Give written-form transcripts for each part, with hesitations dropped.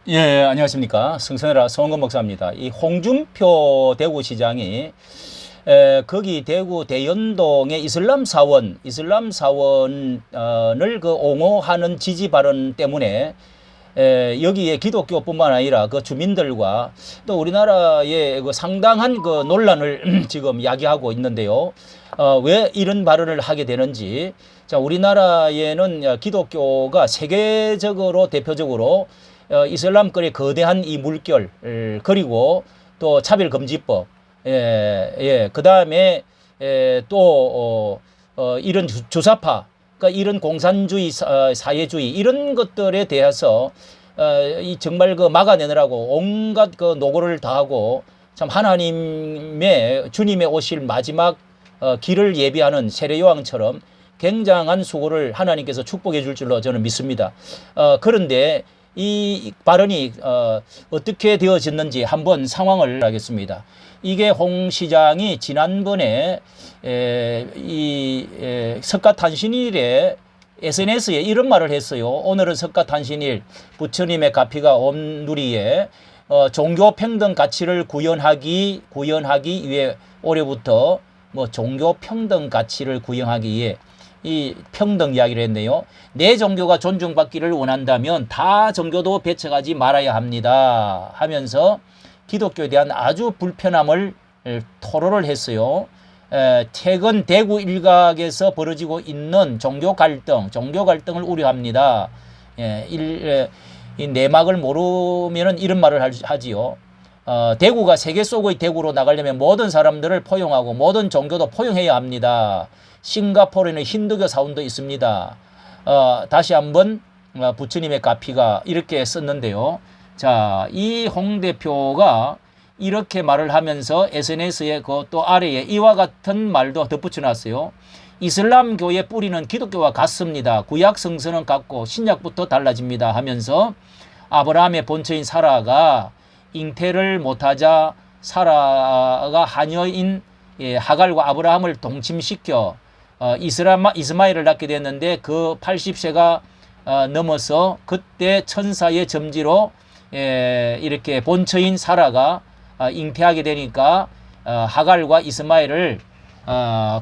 예, 안녕하십니까. 성선해라 성원건 목사입니다. 이 홍준표 대구시장이 거기 대구 대연동의 이슬람 사원을 그 옹호하는 지지 발언 때문에 여기에 기독교뿐만 아니라 그 주민들과 또 우리나라의 그 상당한 그 논란을 지금 야기하고 있는데요. 왜 이런 발언을 하게 되는지. 자, 우리나라에는 기독교가 세계적으로 대표적으로 이슬람권의 거대한 이 물결, 그리고 또 차별금지법, 그 다음에 이런 주사파, 그러니까 이런 공산주의, 사회주의 이런 것들에 대해서 이 정말 그 막아내느라고 온갖 그 노고를 다하고 참 하나님의 주님의 오실 마지막 길을 예비하는 세례요한처럼 굉장한 수고를 하나님께서 축복해 줄 줄로 저는 믿습니다. 그런데 이 발언이 어떻게 되어졌는지 한번 상황을 하겠습니다. 이게 홍 시장이 지난번에 석가탄신일에 SNS에 이런 말을 했어요. 오늘은 석가탄신일, 부처님의 가피가 온 누리에 종교 평등 가치를 구현하기 위해 올해부터 뭐 종교 평등 가치를 구현하기 위해 이 평등 이야기를 했네요. 내 종교가 존중받기를 원한다면 다 종교도 배척하지 말아야 합니다 하면서 기독교에 대한 아주 불편함을 토로를 했어요. 최근 대구 일각에서 벌어지고 있는 종교 갈등을 우려합니다. 이 내막을 모르면은 이런 말을 하지요. 대구가 세계 속의 대구로 나가려면 모든 사람들을 포용하고 모든 종교도 포용해야 합니다. 싱가포르에는 힌두교 사원도 있습니다. 다시 한번 부처님의 가피가 이렇게 썼는데요. 자, 이 홍 대표가 이렇게 말을 하면서 SNS에 그 또 아래에 이와 같은 말도 덧붙여 놨어요. 이슬람교의 뿌리는 기독교와 같습니다. 구약 성서는 같고 신약부터 달라집니다 하면서 아브라함의 본처인 사라가 잉태를 못하자 사라가 하녀인 하갈과 아브라함을 동침시켜 이스마엘을 낳게 됐는데 그 80세가 넘어서 그때 천사의 점지로 이렇게 본처인 사라가 잉태하게 되니까 하갈과 이스마엘을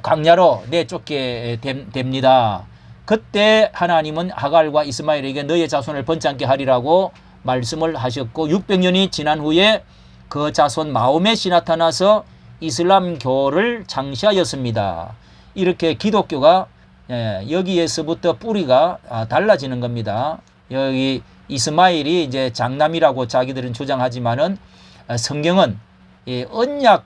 광야로 내쫓게 됩니다. 그때 하나님은 하갈과 이스마엘에게 너의 자손을 번창케 하리라고 말씀을 하셨고 600년이 지난 후에 그 자손 마호멧이 나타나서 이슬람교를 창시하였습니다. 이렇게 기독교가 여기에서부터 뿌리가 달라지는 겁니다. 여기 이스마엘이 이제 장남이라고 자기들은 주장하지만은 성경은 언약,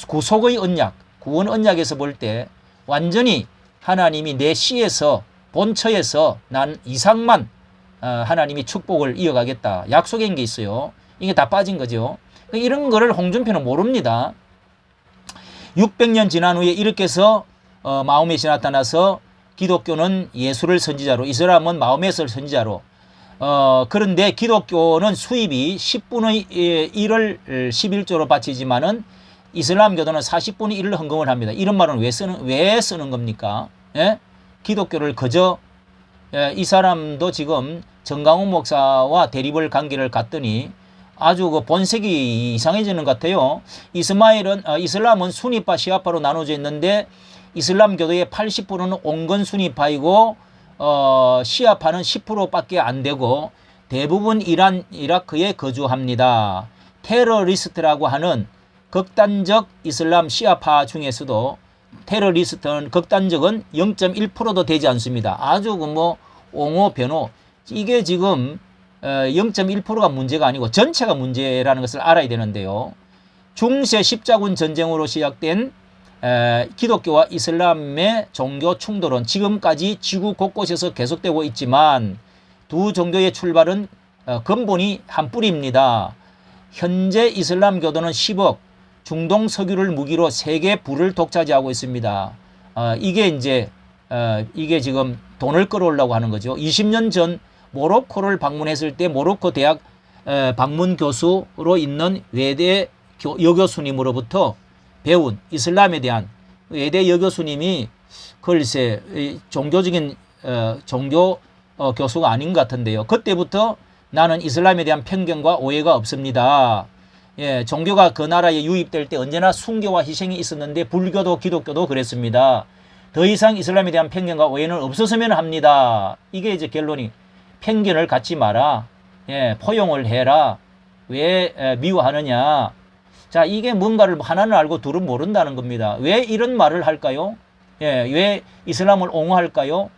구속의 언약, 구원 언약에서 볼 때 완전히 하나님이 내 씨에서 본처에서 난 이상만 하나님이 축복을 이어가겠다 약속한 게 있어요. 이게 다 빠진 거죠. 이런 거를 홍준표는 모릅니다. 600년 지난 후에 이렇게 해서 마호멧이 나타나서 기독교는 예수를 선지자로, 이슬람은 마호멧을 선지자로. 그런데 기독교는 수입이 10분의 1을 11조로 바치지만은 이슬람교도는 40분의 1을 헌금을 합니다. 이런 말은 왜 쓰는 겁니까? 예? 기독교를 그저 이 사람도 지금 정강훈 목사와 대립을 관계를 갖더니 아주 그 본색이 이상해지는 것 같아요. 이슬람은 수니파 시아파로 나눠져 있는데 이슬람교도의 80%는 온건 수니파이고 시아파는 10%밖에 안 되고 대부분 이란, 이라크에 거주합니다. 테러리스트라고 하는 극단적 이슬람 시아파 중에서도 테러리스트는 극단적은 0.1%도 되지 않습니다. 아주 그 뭐 옹호 변호 이게 지금 0.1%가 문제가 아니고 전체가 문제라는 것을 알아야 되는데요. 중세 십자군 전쟁으로 시작된 기독교와 이슬람의 종교 충돌은 지금까지 지구 곳곳에서 계속되고 있지만 두 종교의 출발은 근본이 한 뿌리입니다. 현재 이슬람교도는 10억 중동 석유를 무기로 세계 부를 독차지하고 있습니다. 이게 지금 돈을 끌어오려고 하는 거죠. 20년 전 모로코를 방문했을 때 모로코 대학 방문 교수로 있는 외대 여교수님으로부터 배운 이슬람에 대한 외대 여교수님이 글쎄 종교적인 종교 교수가 아닌 것 같은데요. 그때부터 나는 이슬람에 대한 편견과 오해가 없습니다. 예, 종교가 그 나라에 유입될 때 언제나 순교와 희생이 있었는데 불교도 기독교도 그랬습니다. 더 이상 이슬람에 대한 편견과 오해는 없었으면 합니다. 이게 이제 결론이 편견을 갖지 마라. 예, 포용을 해라. 왜 미워하느냐. 자, 이게 뭔가를 하나는 알고 둘은 모른다는 겁니다. 왜 이런 말을 할까요? 예, 왜 이슬람을 옹호할까요?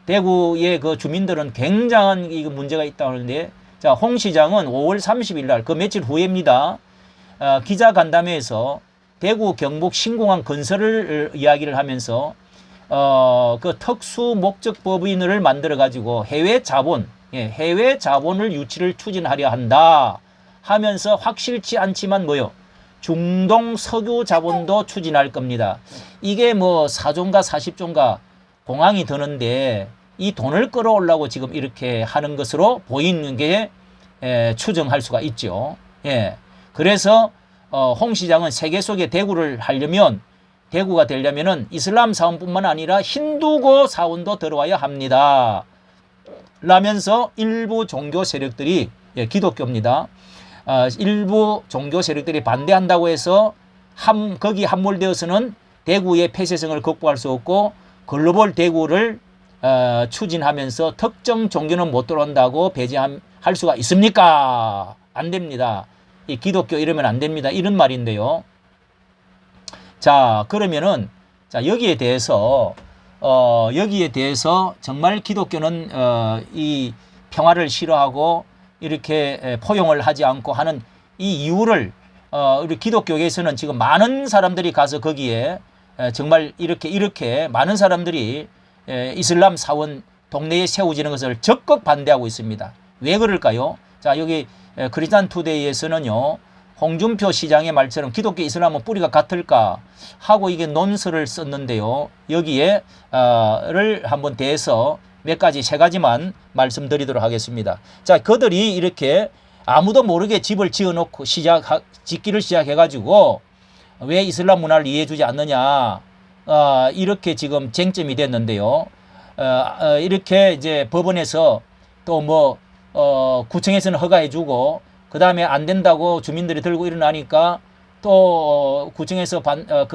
대구의 그 주민들은 굉장한 이 문제가 있다고 하는데, 자, 홍 시장은 5월 30일 날, 그 며칠 후입니다. 기자간담회에서 대구 경북 신공항 건설을 이야기를 하면서, 그 특수 목적 법인을 만들어 가지고 해외 자본, 해외 자본을 유치를 추진하려 한다 하면서 확실치 않지만 뭐요? 중동 석유 자본도 추진할 겁니다. 이게 뭐 4조인가 40조인가 공항이 드는데 이 돈을 끌어올라고 지금 이렇게 하는 것으로 보이는 게 추정할 수가 있죠. 예. 그래서 홍 시장은 세계 속에 대구를 하려면 대구가 되려면은 이슬람 사원뿐만 아니라 힌두교 사원도 들어와야 합니다. 라면서 일부 종교 세력들이 기독교입니다. 일부 종교 세력들이 반대한다고 해서 거기 함몰되어서는 대구의 폐쇄성을 극복할 수 없고 글로벌 대구를 추진하면서 특정 종교는 못 들어온다고 배제할 수가 있습니까? 안 됩니다. 이 기독교 이러면 안 됩니다. 이런 말인데요. 자, 그러면은 자, 여기에 대해서 정말 기독교는 이 평화를 싫어하고 이렇게 포용을 하지 않고 하는 이 이유를 우리 기독교계에서는 지금 많은 사람들이 가서 거기에 정말 이렇게 많은 사람들이 이슬람 사원 동네에 세워지는 것을 적극 반대하고 있습니다. 왜 그럴까요? 자, 여기 크리스찬 투데이에서는요, 홍준표 시장의 말처럼 기독교 이슬람은 뿌리가 같을까 하고 이게 논설을 썼는데요. 여기에 를 한번 대해서 몇 가지, 세 가지만 말씀드리도록 하겠습니다. 자, 그들이 이렇게 아무도 모르게 집을 지어놓고 짓기를 시작해가지고 왜 이슬람 문화를 이해해주지 않느냐, 이렇게 지금 쟁점이 됐는데요. 이렇게 이제 법원에서 또 뭐 구청에서는 허가해주고 그 다음에 안 된다고 주민들이 들고 일어나니까 또 구청에서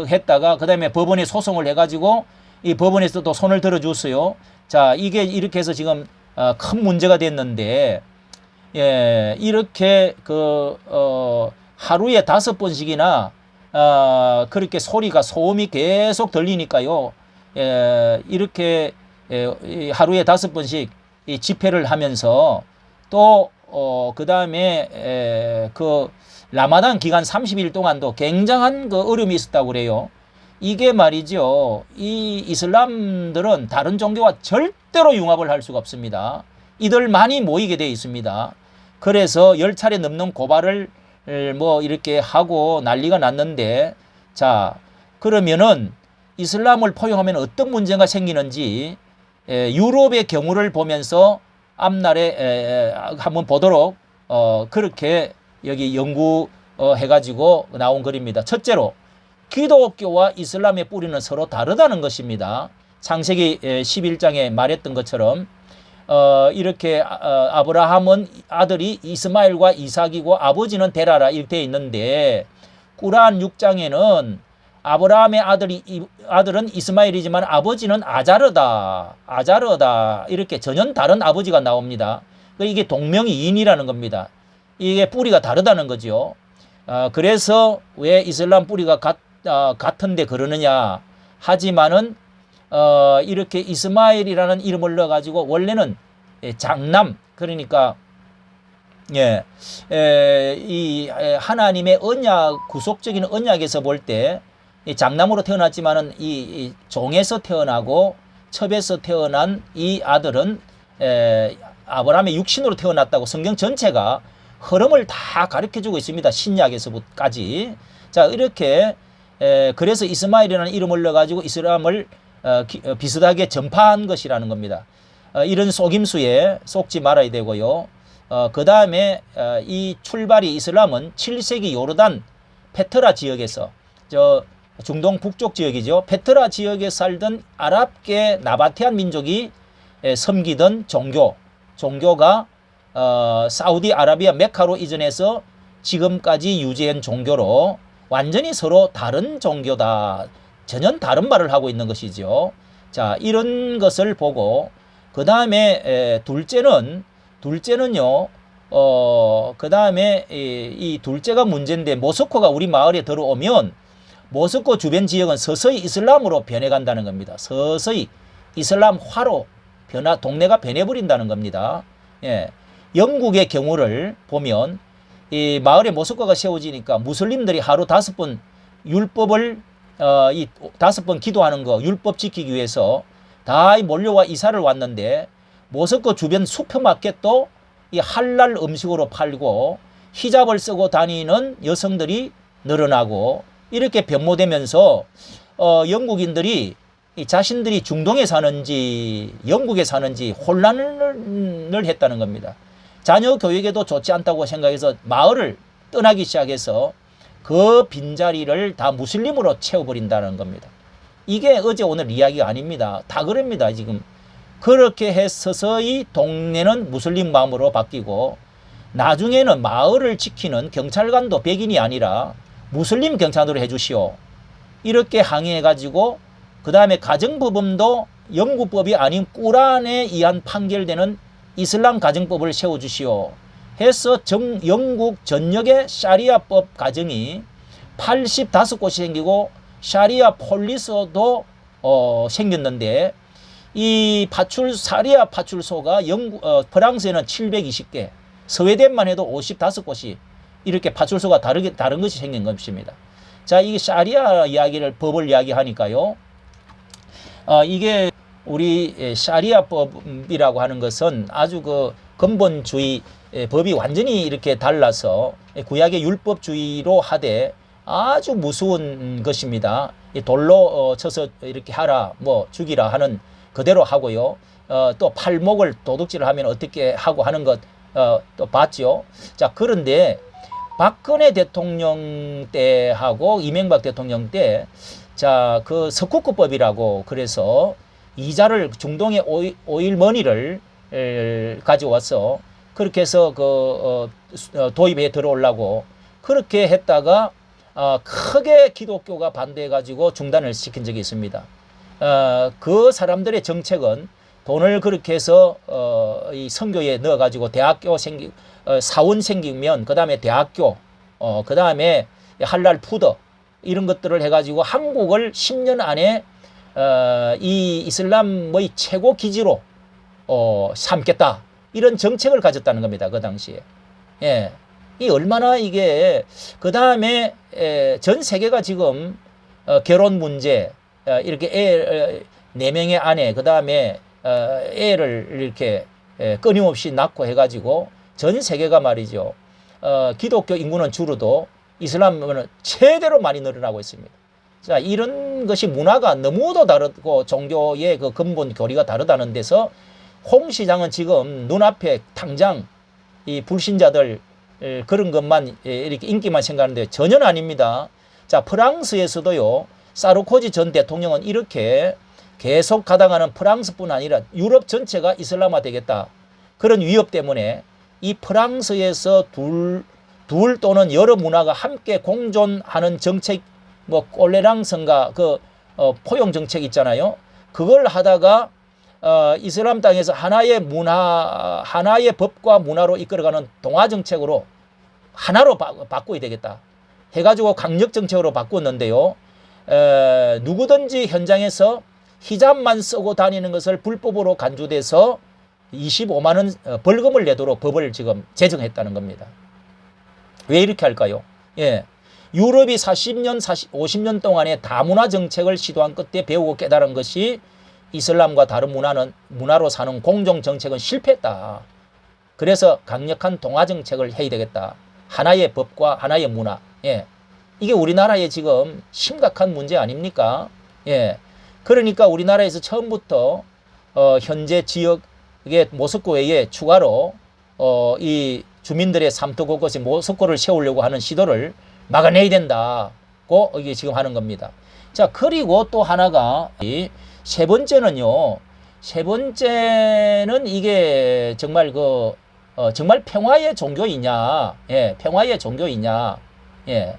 했다가 그 다음에 법원에 소송을 해가지고 이 법원에서 또 손을 들어줬어요. 자, 이게 이렇게 해서 지금 큰 문제가 됐는데, 예, 이렇게 하루에 5번씩이나 그렇게 소음이 계속 들리니까요. 이렇게 하루에 5번씩 이 집회를 하면서 또 그 다음에 그 라마단 기간 30일 동안도 굉장한 그 어려움이 있었다고 그래요. 이게 말이죠. 이 이슬람들은 다른 종교와 절대로 융합을 할 수가 없습니다. 이들만이 모이게 되어 있습니다. 그래서 10차례 넘는 고발을 뭐 이렇게 하고 난리가 났는데, 자, 그러면은 이슬람을 포용하면 어떤 문제가 생기는지 유럽의 경우를 보면서 앞날에 한번 보도록 그렇게 여기 연구해가지고 나온 글입니다. 첫째로 기독교와 이슬람의 뿌리는 서로 다르다는 것입니다. 창세기 11장에 말했던 것처럼 이렇게 아브라함은 아들이 이스마엘과 이삭이고 아버지는 데라라 이렇게 되어 있는데, 꾸란 6장에는 아브라함의 아들은 이스마엘이지만 아버지는 아자르다 이렇게 전혀 다른 아버지가 나옵니다. 이게 동명이인이라는 겁니다. 이게 뿌리가 다르다는 거죠. 그래서 왜 이슬람 뿌리가 같은데 그러느냐 하지만은 이렇게 이스마엘이라는 이름을 넣어가지고 원래는 장남, 그러니까 이 하나님의 언약, 구속적인 언약에서 볼 때 장남으로 태어났지만은 이 종에서 태어나고 첩에서 태어난 이 아들은 아브라함의 육신으로 태어났다고 성경 전체가 흐름을 다 가르쳐주고 있습니다. 신약에서까지. 자, 이렇게 그래서 이스마엘이라는 이름을 넣어가지고 이슬람을 비슷하게 전파한 것이라는 겁니다. 이런 속임수에 속지 말아야 되고요. 그 다음에 이 출발이 이슬람은 7세기 요르단 페트라 지역에서 중동 북쪽 지역이죠. 페트라 지역에 살던 아랍계 나바테안 민족이 섬기던 종교가 사우디아라비아 메카로 이전해서 지금까지 유지한 종교로 완전히 서로 다른 종교다. 전혀 다른 말을 하고 있는 것이죠. 자, 이런 것을 보고 그 다음에 둘째는요. 그 다음에 이 둘째가 문제인데 모스크가 우리 마을에 들어오면 모스크 주변 지역은 서서히 이슬람으로 변해간다는 겁니다. 서서히 이슬람화로 동네가 변해버린다는 겁니다. 예. 영국의 경우를 보면 이 마을에 모스크가 세워지니까 무슬림들이 하루 5번 율법을 이 5번 기도하는 거 율법 지키기 위해서 다 몰려와 이사를 왔는데 모스크 주변 슈퍼마켓도 이 할랄 음식으로 팔고 히잡을 쓰고 다니는 여성들이 늘어나고 이렇게 변모되면서 영국인들이 자신들이 중동에 사는지 영국에 사는지 혼란을 했다는 겁니다. 자녀 교육에도 좋지 않다고 생각해서 마을을 떠나기 시작해서 그 빈자리를 다 무슬림으로 채워버린다는 겁니다. 이게 어제 오늘 이야기가 아닙니다. 다 그럽니다. 지금 그렇게 해서 서서히 동네는 무슬림 마음으로 바뀌고 나중에는 마을을 지키는 경찰관도 백인이 아니라 무슬림 경찰으로 해주시오. 이렇게 항의해가지고 그 다음에 가정법원도 영국법이 아닌 꾸란에 의한 판결되는 이슬람 가정법을 세워주시오. 해서 영국 전역의 샤리아법 가정이 85곳이 생기고 샤리아 폴리스도 생겼는데 이 샤리아 파출소가 프랑스에는 720개, 스웨덴만 해도 55곳이 이렇게 파출소가 다른 것이 생긴 것입니다. 자, 이 샤리아 법을 이야기하니까요. 이게 우리 샤리아법이라고 하는 것은 아주 그 근본주의 법이 완전히 이렇게 달라서 구약의 율법주의로 하되 아주 무서운 것입니다. 돌로 쳐서 이렇게 하라, 뭐 죽이라 하는 그대로 하고요. 또 팔목을 도둑질을 하면 어떻게 하고 하는 것 또 봤죠. 자, 그런데 박근혜 대통령 때하고 이명박 대통령 때 자, 그 석국구법이라고 그래서 이자를 중동의 오일 머니를 가져와서 그렇게 해서 도입에 들어오려고 그렇게 했다가 크게 기독교가 반대해가지고 중단을 시킨 적이 있습니다. 그 사람들의 정책은 돈을 그렇게 해서 이 선교에 넣어가지고 대학교 사원 생기면 그 다음에 대학교 그 다음에 할랄 푸드 이런 것들을 해가지고 한국을 10년 안에 이 이슬람의 최고 기지로 삼겠다 이런 정책을 가졌다는 겁니다. 그 당시에. 예. 이 얼마나 이게 그 다음에 전 세계가 지금 결혼 문제 이렇게 4명의 아내 그 다음에 애를 이렇게 끊임없이 낳고 해가지고 전 세계가 말이죠. 기독교 인구는 줄어도 이슬람은 최대로 많이 늘어나고 있습니다. 자, 이런 것이 문화가 너무도 다르고 종교의 그 근본 교리가 다르다는 데서 홍 시장은 지금 눈앞에 당장 이 불신자들 그런 것만 이렇게 인기만 생각하는데 전혀 아닙니다. 자, 프랑스에서도요. 사르코지 전 대통령은 이렇게 계속 가당하는 프랑스뿐 아니라 유럽 전체가 이슬람화 되겠다. 그런 위협 때문에 이 프랑스에서 둘 또는 여러 문화가 함께 공존하는 정책, 뭐 꼴레랑선가 그 포용 정책 있잖아요. 그걸 하다가 이슬람 땅에서 하나의 문화, 하나의 법과 문화로 이끌어가는 동화 정책으로 하나로 바꿔야 되겠다. 해가지고 강력 정책으로 바꿨는데요. 누구든지 현장에서 히잡만 쓰고 다니는 것을 불법으로 간주돼서 25만 원 벌금을 내도록 법을 지금 제정했다는 겁니다. 왜 이렇게 할까요? 예. 유럽이 40년, 50년 동안의 다문화 정책을 시도한 끝에 배우고 깨달은 것이 이슬람과 다른 문화로 사는 공정 정책은 실패했다. 그래서 강력한 동화 정책을 해야 되겠다. 하나의 법과 하나의 문화. 예. 이게 우리나라의 지금 심각한 문제 아닙니까? 예. 그러니까 우리나라에서 처음부터 현재 지역의 모스크 외에 추가로 이 주민들의 삶터 곳곳에 모스크를 세우려고 하는 시도를 막아내야 된다고 이게 지금 하는 겁니다. 자, 그리고 또 하나가 세 번째는요. 세 번째는 이게 정말 정말 평화의 종교이냐, 예, 평화의 종교이냐, 예,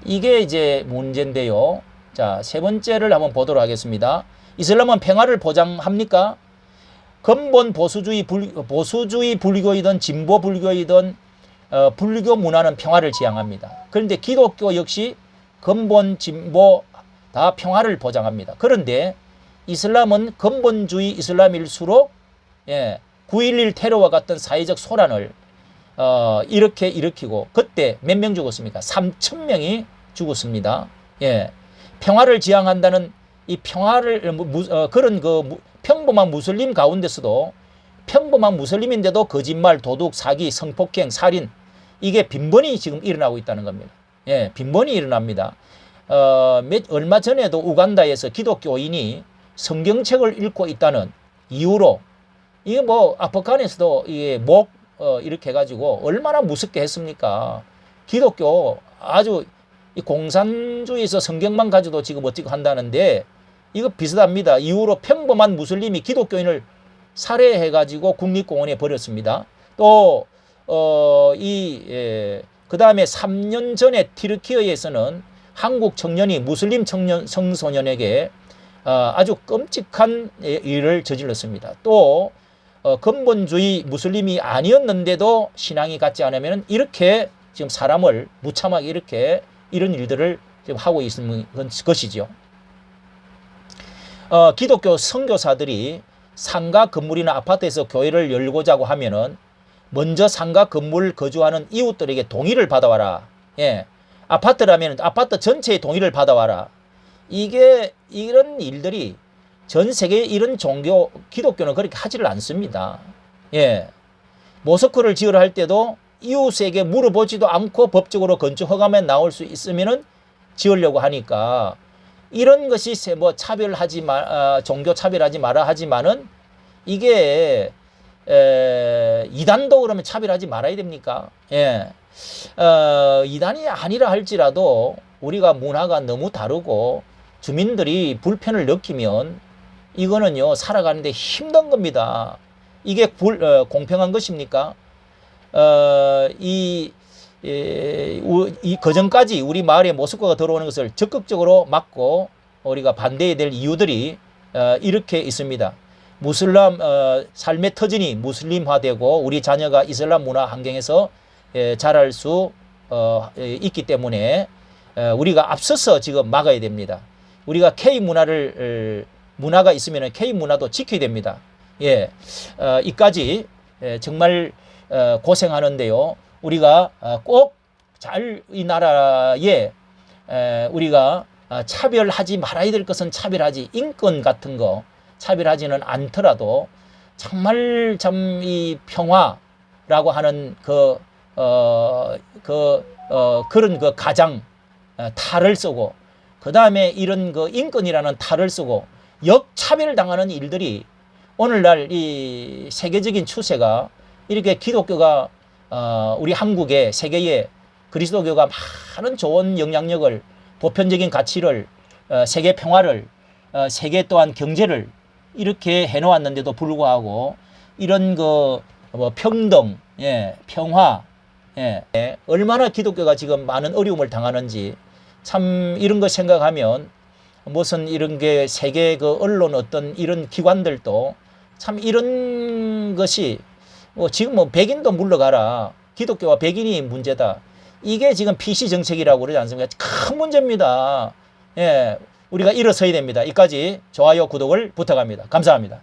이게 이제 문제인데요. 자, 세 번째를 한번 보도록 하겠습니다. 이슬람은 평화를 보장합니까? 근본 보수주의 불교이든 진보 불교이든 불교 문화는 평화를 지향합니다. 그런데 기독교 역시 근본 진보 다 평화를 보장합니다. 그런데 이슬람은 근본주의 이슬람일수록 9.11 테러와 같은 사회적 소란을 이렇게 일으키고 그때 몇 명 죽었습니까? 3,000명이 죽었습니다. 예. 평화를 지향한다는 이 평화를 그런 평범한 무슬림 가운데서도 평범한 무슬림인데도 거짓말, 도둑, 사기, 성폭행, 살인 이게 빈번히 지금 일어나고 있다는 겁니다. 예, 빈번히 일어납니다. 얼마 전에도 우간다에서 기독교인이 성경책을 읽고 있다는 이유로 이게 아프간에서도 이게 이렇게 해가지고 얼마나 무섭게 했습니까? 기독교 아주 이 공산주의에서 성경만 가지고 지금 어찌고 한다는데 이거 비슷합니다. 이후로 평범한 무슬림이 기독교인을 살해해가지고 국립공원에 버렸습니다. 또, 그 다음에 3년 전에 티르키예에서는 한국 청년이 무슬림 청소년에게 아주 끔찍한 일을 저질렀습니다. 또, 근본주의 무슬림이 아니었는데도 신앙이 같지 않으면 이렇게 지금 사람을 무참하게 이렇게 이런 일들을 지금 하고 있는 것이죠. 기독교 선교사들이 상가 건물이나 아파트에서 교회를 열고자 하면은 먼저 상가 건물 거주하는 이웃들에게 동의를 받아와라. 예. 아파트라면 아파트 전체의 동의를 받아와라. 이런 일들이 전 세계에 이런 종교, 기독교는 그렇게 하지를 않습니다. 예. 모스크를 지으려 할 때도 이웃에게 물어보지도 않고 법적으로 건축 허가만 나올 수 있으면은 지으려고 하니까 이런 것이 종교 차별하지 마라 하지만은 이게 이단도 그러면 차별하지 말아야 됩니까? 예. 이단이 아니라 할지라도 우리가 문화가 너무 다르고 주민들이 불편을 느끼면 이거는요 살아가는데 힘든 겁니다. 이게 공평한 것입니까? 그전까지 우리 마을에 모스크가 들어오는 것을 적극적으로 막고 우리가 반대해야 될 이유들이 이렇게 있습니다. 삶의 터전이 무슬림화되고 우리 자녀가 이슬람 문화 환경에서 자랄 수 있기 때문에 우리가 앞서서 지금 막아야 됩니다. 우리가 K 문화가 있으면 K 문화도 지켜야 됩니다. 예, 이까지 정말 고생하는데요. 우리가 꼭 이 나라에 우리가 차별하지 말아야 될 것은 차별하지, 인권 같은 거 차별하지는 않더라도 정말 참 이 평화라고 하는 그런 가장 탈을 쓰고 그 다음에 이런 인권이라는 탈을 쓰고 역차별 당하는 일들이 오늘날 이 세계적인 추세가 이렇게 기독교가 우리 한국에 세계에 그리스도교가 많은 좋은 영향력을 보편적인 가치를 세계 평화를 세계 또한 경제를 이렇게 해놓았는데도 불구하고 이런 평등, 평화, 얼마나 기독교가 지금 많은 어려움을 당하는지 참 이런 거 생각하면 무슨 이런 게 세계 언론 어떤 이런 기관들도 참 이런 것이 지금 백인도 물러가라. 기독교와 백인이 문제다. 이게 지금 PC 정책이라고 그러지 않습니까? 큰 문제입니다. 예, 우리가 일어서야 됩니다. 이까지 좋아요, 구독을 부탁합니다. 감사합니다.